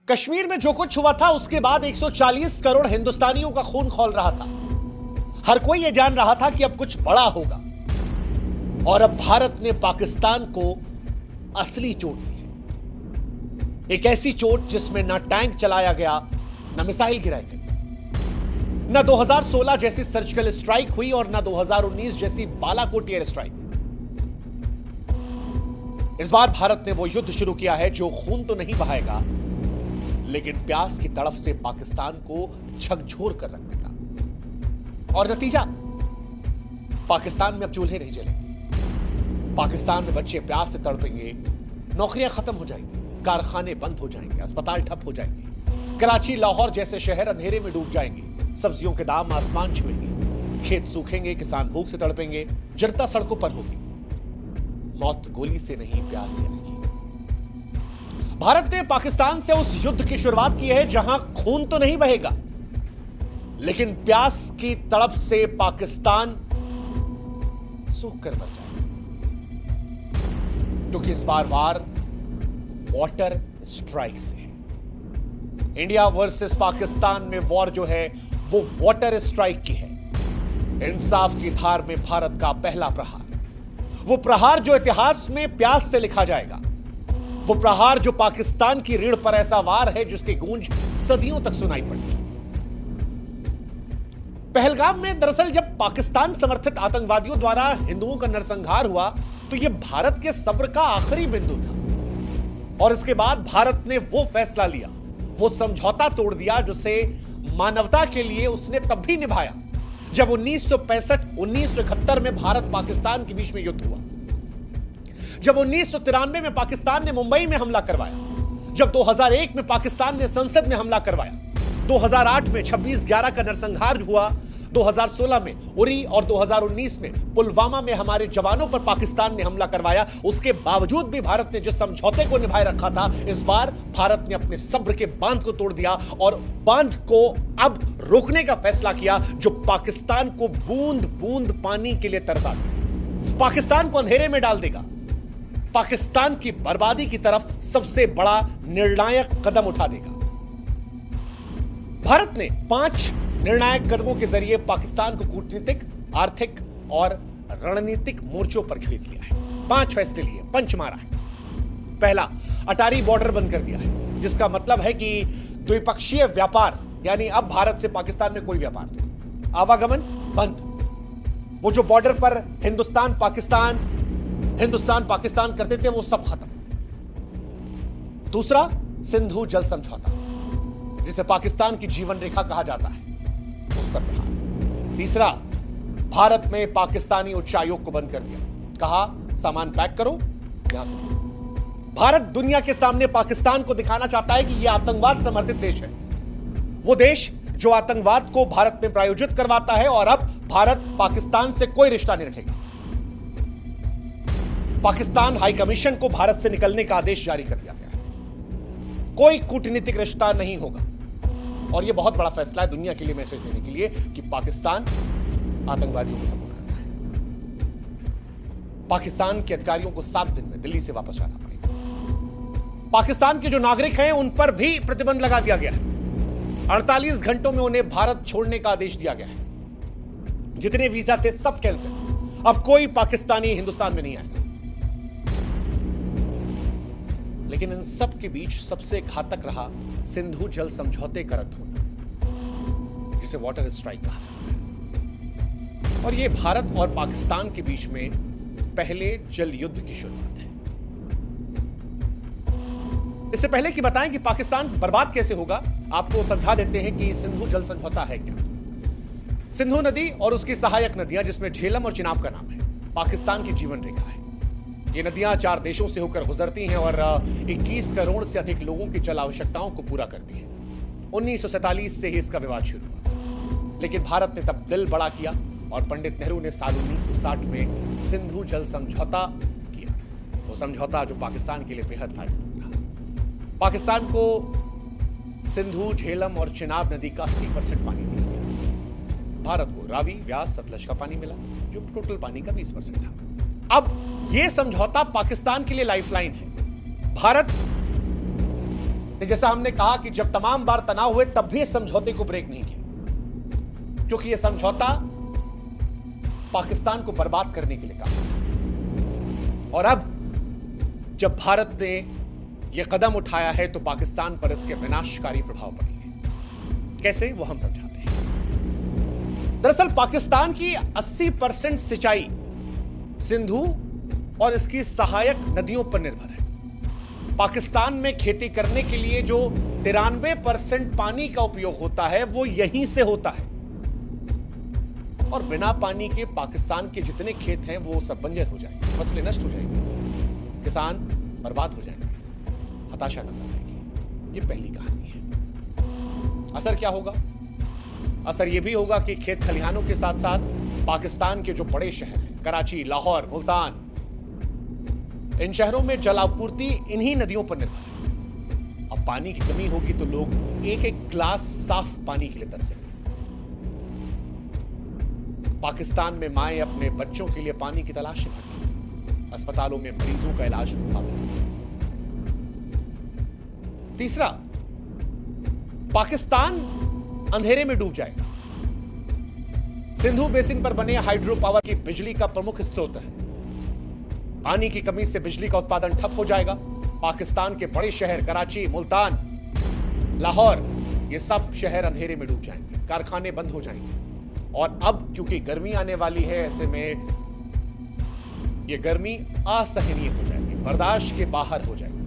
कश्मीर में जो कुछ हुआ था उसके बाद 140 करोड़ हिंदुस्तानियों का खून खौल रहा था। हर कोई यह जान रहा था कि अब कुछ बड़ा होगा और अब भारत ने पाकिस्तान को असली चोट दी है। एक ऐसी चोट जिसमें ना टैंक चलाया गया, ना मिसाइल गिराई गई, ना 2016 जैसी सर्जिकल स्ट्राइक हुई और ना 2019 जैसी बालाकोट एयर स्ट्राइक। इस बार भारत ने वो युद्ध शुरू किया है जो खून तो नहीं बहाएगा, लेकिन प्यास की तड़फ से पाकिस्तान को झकझोर कर रख देगा। और नतीजा, पाकिस्तान में अब चूल्हे नहीं जलेंगे, पाकिस्तान में बच्चे प्यास से तड़पेंगे, नौकरियां खत्म हो जाएंगी, कारखाने बंद हो जाएंगे, अस्पताल ठप हो जाएंगे, कराची लाहौर जैसे शहर अंधेरे में डूब जाएंगे, सब्जियों के दाम आसमान छुएंगे, खेत सूखेंगे, किसान भूख से तड़पेंगे, जनता सड़कों पर होगी। मौत गोली से नहीं, प्यास से नहीं। भारत ने पाकिस्तान से उस युद्ध की शुरुआत की है जहां खून तो नहीं बहेगा, लेकिन प्यास की तड़प से पाकिस्तान सूख कर मर जाएगा। क्योंकि इस बार वार वाटर स्ट्राइक से है। इंडिया वर्सेस पाकिस्तान में वॉर जो है वो वाटर स्ट्राइक की है। इंसाफ की धार में भारत का पहला प्रहार, वो प्रहार जो इतिहास में प्यास से लिखा जाएगा, वो प्रहार जो पाकिस्तान की रीढ़ पर ऐसा वार है जिसकी गूंज सदियों तक सुनाई पड़ती। पहलगाम में दरअसल जब पाकिस्तान समर्थित आतंकवादियों द्वारा हिंदुओं का नरसंहार हुआ तो यह भारत के सब्र का आखिरी बिंदु था। और इसके बाद भारत ने वो फैसला लिया, वो समझौता तोड़ दिया जिसे मानवता के लिए उसने तब भी निभाया जब 1965-1971 में भारत पाकिस्तान के बीच में युद्ध हुआ, जब 1993 में पाकिस्तान ने मुंबई में हमला करवाया, जब 2001 में पाकिस्तान ने संसद में हमला करवाया, 2008 में 26/11 का नरसंहार हुआ, 2016 में उरी और 2019 में पुलवामा में हमारे जवानों पर पाकिस्तान ने हमला करवाया। उसके बावजूद भी भारत ने जिस समझौते को निभाए रखा था, इस बार भारत ने अपने सब्र के बांध को तोड़ दिया और बांध को अब रोकने का फैसला किया जो पाकिस्तान को बूंद बूंद पानी के लिए तरसा देगा, पाकिस्तान को अंधेरे में डाल देगा, पाकिस्तान की बर्बादी की तरफ सबसे बड़ा निर्णायक कदम उठा देगा। भारत ने 5 निर्णायक कदमों के जरिए पाकिस्तान को कूटनीतिक, आर्थिक और रणनीतिक मोर्चों पर घेर लिया है। 5 फैसले लिए, पंच मारा है। पहला, अटारी बॉर्डर बंद कर दिया है, जिसका मतलब है कि द्विपक्षीय व्यापार, यानी अब भारत से पाकिस्तान में कोई व्यापार नहीं, आवागमन बंद। वो जो बॉर्डर पर हिंदुस्तान पाकिस्तान करते थे वो सब खत्म। दूसरा, सिंधु जल समझौता, जिसे पाकिस्तान की जीवन रेखा कहा जाता है, उस पर प्रहार। तीसरा, भारत में पाकिस्तानी उच्चायोग को बंद कर दिया, कहा सामान पैक करो, यहां से। भारत दुनिया के सामने पाकिस्तान को दिखाना चाहता है कि यह आतंकवाद समर्थित देश है, वो देश जो आतंकवाद को भारत में प्रायोजित करवाता है। और अब भारत पाकिस्तान से कोई रिश्ता नहीं रखेगा। पाकिस्तान हाई कमीशन को भारत से निकलने का आदेश जारी कर दिया गया है। कोई कूटनीतिक रिश्ता नहीं होगा। और यह बहुत बड़ा फैसला है दुनिया के लिए मैसेज देने के लिए कि पाकिस्तान आतंकवादियों को सपोर्ट करता है। पाकिस्तान के अधिकारियों को 7 दिन में दिल्ली से वापस जाना पड़ेगा। पाकिस्तान के जो नागरिक हैं उन पर भी प्रतिबंध लगा दिया गया है। 48 घंटों में उन्हें भारत छोड़ने का आदेश दिया गया है। जितने वीजा थे सब कैंसिल। अब कोई पाकिस्तानी हिंदुस्तान में नहीं आएगा। लेकिन इन सब के बीच सबसे घातक रहा सिंधु जल समझौते का रद्द होना, जिसे वाटर स्ट्राइक कहा जाता है। और यह भारत और पाकिस्तान के बीच में पहले जल युद्ध की शुरुआत है। इससे पहले कि बताएं कि पाकिस्तान बर्बाद कैसे होगा, आपको समझा देते हैं कि सिंधु जल समझौता है क्या। सिंधु नदी और उसकी सहायक नदियां, जिसमें झेलम और चिनाब का नाम है, पाकिस्तान की जीवन रेखा है। ये नदियां 4 देशों से होकर गुजरती हैं और 21 करोड़ से अधिक लोगों की जल आवश्यकताओं को पूरा करती हैं। 1947 से ही इसका विवाद शुरू हुआ था, लेकिन भारत ने तब दिल बड़ा किया और पंडित नेहरू ने साल 1960 में सिंधु जल समझौता किया। वो समझौता जो पाकिस्तान के लिए बेहद फायदेमंद रहा। पाकिस्तान को सिंधु, झेलम और चिनाब नदी का 80% पानी दिया गया। भारत को रावी, व्यास, सतलज का पानी मिला, जो टोटल पानी का 20% था। अब यह समझौता पाकिस्तान के लिए लाइफलाइन है। भारत जैसा हमने कहा कि जब तमाम बार तनाव हुए तब भी इस समझौते को ब्रेक नहीं किया, क्योंकि यह समझौता पाकिस्तान को बर्बाद करने के लिए काम। और अब जब भारत ने यह कदम उठाया है तो पाकिस्तान पर इसके विनाशकारी प्रभाव पड़ेंगे। कैसे, वो हम समझाते हैं। दरअसल पाकिस्तान की 80% सिंचाई सिंधु और इसकी सहायक नदियों पर निर्भर है। पाकिस्तान में खेती करने के लिए जो 93% पानी का उपयोग होता है वो यहीं से होता है, और बिना पानी के पाकिस्तान के जितने खेत हैं वो सब बंजर हो जाएंगे, फसलें नष्ट हो जाएंगी, किसान बर्बाद हो जाएंगे, हताशा नजर आएगी। ये पहली कहानी है। असर क्या होगा? असर यह भी होगा कि खेत खलिहानों के साथ साथ पाकिस्तान के जो बड़े शहर हैं, कराची, लाहौर, मुल्तान, इन शहरों में जल आपूर्ति इन्हीं नदियों पर निर्भर है। अब पानी की कमी होगी तो लोग एक एक गिलास साफ पानी के लिए तरसेंगे। पाकिस्तान में माएं अपने बच्चों के लिए पानी की तलाश में भटकेंगी। अस्पतालों में मरीजों का इलाज प्रभावित होगा। तीसरा, पाकिस्तान अंधेरे में डूब जाएगा। सिंधु बेसिन पर बने हाइड्रो पावर की बिजली का प्रमुख स्रोत है। पानी की कमी से बिजली का उत्पादन ठप हो जाएगा। पाकिस्तान के बड़े शहर कराची, मुल्तान, लाहौर, ये सब शहर अंधेरे में डूब जाएंगे, कारखाने बंद हो जाएंगे। और अब क्योंकि गर्मी आने वाली है, ऐसे में ये गर्मी असहनीय हो जाएगी, बर्दाश्त के बाहर हो जाएगी।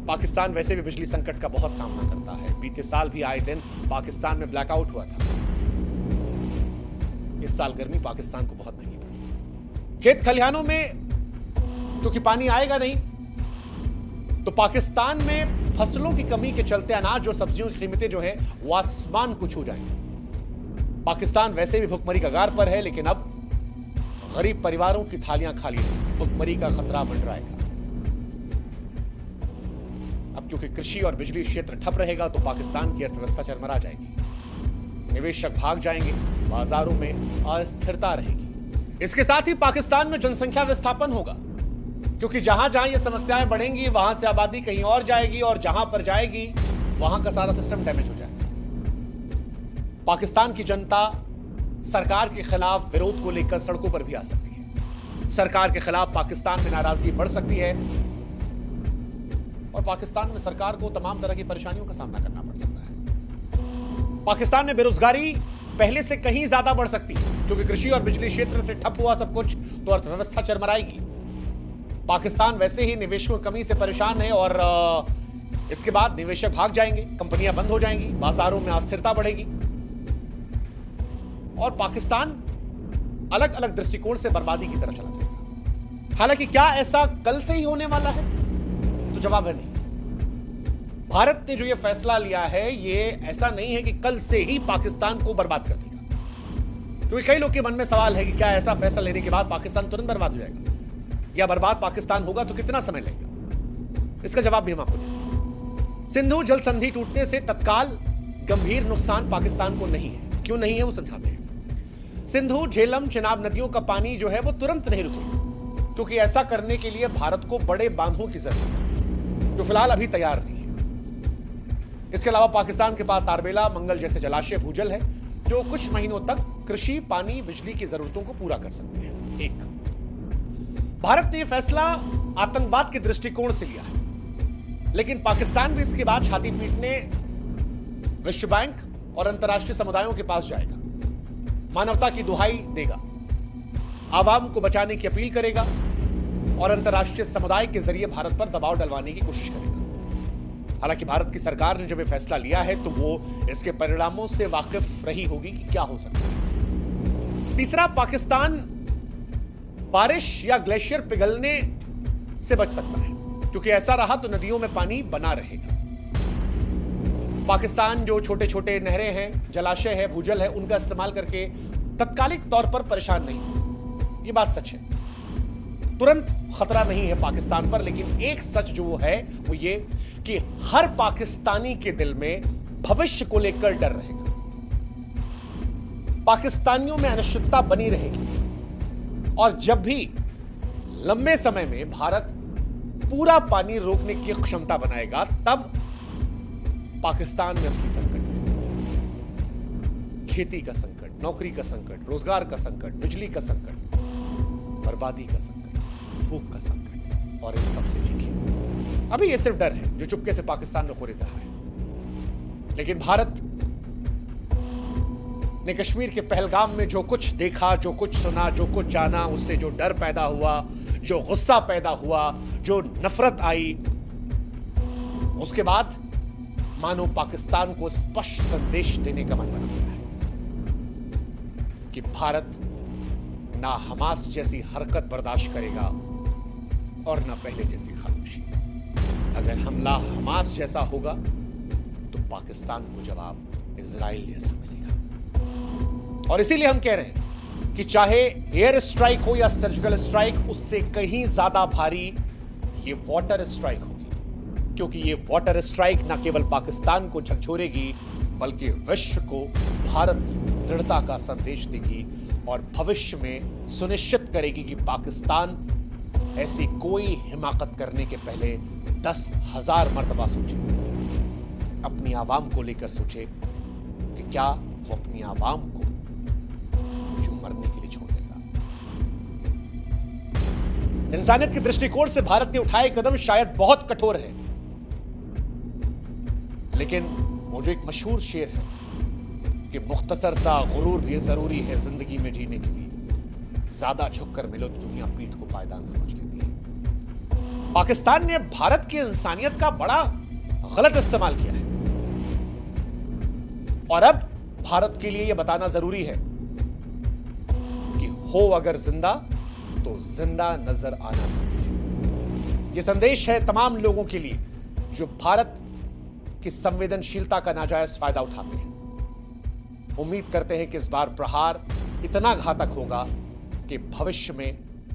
पाकिस्तान वैसे भी बिजली संकट का बहुत सामना करता है। बीते साल भी आए दिन पाकिस्तान में ब्लैकआउट हुआ था। इस साल गर्मी पाकिस्तान को बहुत महंगी पड़ी। खेत खलिहानों में क्योंकि पानी आएगा नहीं, तो पाकिस्तान में फसलों की कमी के चलते अनाज और सब्जियों की कीमतें जो है वो आसमान को छू जाएंगी। पाकिस्तान वैसे भी भुखमरी कगार पर है, लेकिन अब गरीब परिवारों की थालियां खाली हैं। भुखमरी का खतरा मंडराएगा। अब क्योंकि कृषि और बिजली क्षेत्र ठप रहेगा तो पाकिस्तान की अर्थव्यवस्था चरमरा जाएगी, निवेशक भाग जाएंगे, बाजारों में अस्थिरता रहेगी। इसके साथ ही पाकिस्तान में जनसंख्या विस्थापन होगा, क्योंकि जहां जहां ये समस्याएं बढ़ेंगी वहां से आबादी कहीं और जाएगी, और जहां पर जाएगी वहां का सारा सिस्टम डैमेज हो जाएगा। पाकिस्तान की जनता सरकार के खिलाफ विरोध को लेकर सड़कों पर भी आ सकती है। सरकार के खिलाफ पाकिस्तान में नाराजगी बढ़ सकती है, और पाकिस्तान में सरकार को तमाम तरह की परेशानियों का सामना करना पड़ सकता है। पाकिस्तान में बेरोजगारी पहले से कहीं ज्यादा बढ़ सकती है, क्योंकि कृषि और बिजली क्षेत्र से ठप हुआ सब कुछ तो अर्थव्यवस्था चरमराएगी। पाकिस्तान वैसे ही निवेशकों की कमी से परेशान है, और इसके बाद निवेशक भाग जाएंगे, कंपनियां बंद हो जाएंगी, बाजारों में अस्थिरता बढ़ेगी, और पाकिस्तान अलग अलग दृष्टिकोण से बर्बादी की तरफ चला जाएगा। हालांकि क्या ऐसा कल से ही होने वाला है? तो जवाब है नहीं। भारत ने जो यह फैसला लिया है, यह ऐसा नहीं है कि कल से ही पाकिस्तान को बर्बाद कर देगा, क्योंकि कई लोग के मन में सवाल है कि क्या ऐसा फैसला लेने के बाद पाकिस्तान तुरंत बर्बाद हो जाएगा, या बर्बाद पाकिस्तान होगा तो कितना समय लगेगा? इसका जवाब भी हम आपको देते हैं। सिंधु जल संधि टूटने से तत्काल गंभीर नुकसान पाकिस्तान को नहीं है। क्यों नहीं है वो समझाते हैं। सिंधु, झेलम, चिनाब नदियों का पानी जो है वो तुरंत नहीं रुकेगा, क्योंकि ऐसा करने के लिए भारत को बड़े बांधों की जरूरत है, जो फिलहाल अभी तैयार नहीं है। इसके अलावा पाकिस्तान के पास तारबेला, मंगल जैसे जलाशय भूजल है, जो कुछ महीनों तक कृषि, पानी, बिजली की जरूरतों को पूरा कर सकते हैं। एक, भारत ने यह फैसला आतंकवाद के दृष्टिकोण से लिया है, लेकिन पाकिस्तान भी इसके बाद छाती पीटने विश्व बैंक और अंतर्राष्ट्रीय समुदायों के पास जाएगा, मानवता की दुहाई देगा, आवाम को बचाने की अपील करेगा, और अंतर्राष्ट्रीय समुदाय के जरिए भारत पर दबाव डलवाने की कोशिश करेगा। हालांकि भारत की सरकार ने जब यह फैसला लिया है तो वो इसके परिणामों से वाकिफ रही होगी कि क्या हो सकता है। तीसरा, पाकिस्तान बारिश या ग्लेशियर पिघलने से बच सकता है, क्योंकि ऐसा रहा तो नदियों में पानी बना रहेगा। पाकिस्तान जो छोटे छोटे नहरें हैं, जलाशय है, भूजल है, उनका इस्तेमाल करके तत्कालिक तौर पर परेशान नहीं। ये बात सच है, तुरंत खतरा नहीं है पाकिस्तान पर, लेकिन एक सच जो है वो ये कि हर पाकिस्तानी के दिल में भविष्य को लेकर डर रहेगा। पाकिस्तानियों में अनिश्चितता बनी रहेगी, और जब भी लंबे समय में भारत पूरा पानी रोकने की क्षमता बनाएगा, तब पाकिस्तान में असली संकट है। खेती का संकट, नौकरी का संकट, रोजगार का संकट, बिजली का संकट, बर्बादी का संकट, भूख का संकट, और इन सबसे चीखें। अभी ये सिर्फ डर है जो चुपके से पाकिस्तान में खरीद रहा है, लेकिन भारत ने कश्मीर के पहलगाम में जो कुछ देखा, जो कुछ सुना, जो कुछ जाना, उससे जो डर पैदा हुआ, जो गुस्सा पैदा हुआ, जो नफरत आई, उसके बाद मानो पाकिस्तान को स्पष्ट संदेश देने का मन बना हुआ है कि भारत ना हमास जैसी हरकत बर्दाश्त करेगा और ना पहले जैसी खामोशी। अगर हमला हमास जैसा होगा तो पाकिस्तान को जवाब इजराइल जैसा मिलेगा। और इसीलिए हम कह रहे हैं कि चाहे एयर स्ट्राइक हो या सर्जिकल स्ट्राइक, उससे कहीं ज्यादा भारी ये वाटर स्ट्राइक होगी, क्योंकि ये वाटर स्ट्राइक न केवल पाकिस्तान को झकझोरेगी बल्कि विश्व को भारत की दृढ़ता का संदेश देगी और भविष्य में सुनिश्चित करेगी कि पाकिस्तान ऐसी कोई हिमाकत करने के पहले 10,000 मर्तबा सोचे, अपनी आवाम को लेकर सोचे कि क्या वो अपनी आवाम को यूं मरने के लिए छोड़ देगा। इंसानियत के दृष्टिकोण से भारत ने उठाए कदम शायद बहुत कठोर है, लेकिन वो जो एक मशहूर शेर है कि मुख्तसर सा गुरूर भी जरूरी है जिंदगी में जीने के लिए, ज्यादा झुककर मिलो तो दुनिया पीठ को पायदान समझ लेती है। पाकिस्तान ने भारत की इंसानियत का बड़ा गलत इस्तेमाल किया है और अब भारत के लिए यह बताना जरूरी है कि हो अगर जिंदा तो जिंदा नजर आना जरूरी है। यह संदेश है तमाम लोगों के लिए जो भारत की संवेदनशीलता का नाजायज फायदा उठाते हैं। उम्मीद करते हैं कि इस बार प्रहार इतना घातक होगा कि भविष्य में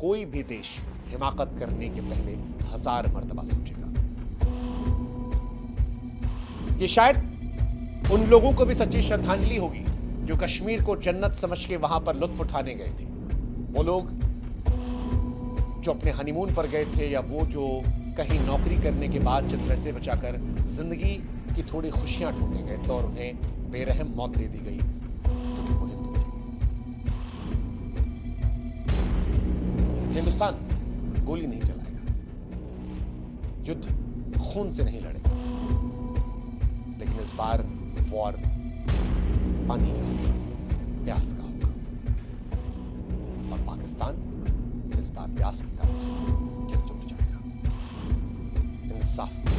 कोई भी देश हिमाकत करने के पहले 1000 मर्तबा सोचेगा। ये शायद उन लोगों को भी सच्ची श्रद्धांजलि होगी जो कश्मीर को जन्नत समझ के वहां पर लुत्फ उठाने गए थे। वो लोग जो अपने हनीमून पर गए थे, या वो जो कहीं नौकरी करने के बाद चंद पैसे बचाकर जिंदगी की थोड़ी खुशियां ढूंढने गए थे और उन्हें बेरहम मौत दे दी गई क्योंकि वो हिंदू थे। हिंदुस्तान गोली नहीं चलाएगा, युद्ध खून से नहीं लड़ेगा, लेकिन इस बार वॉर पानी का होगा, प्यास का होगा, और पाकिस्तान इस बार प्यास की तरफ से झकझोर जाएगा। इंसाफ की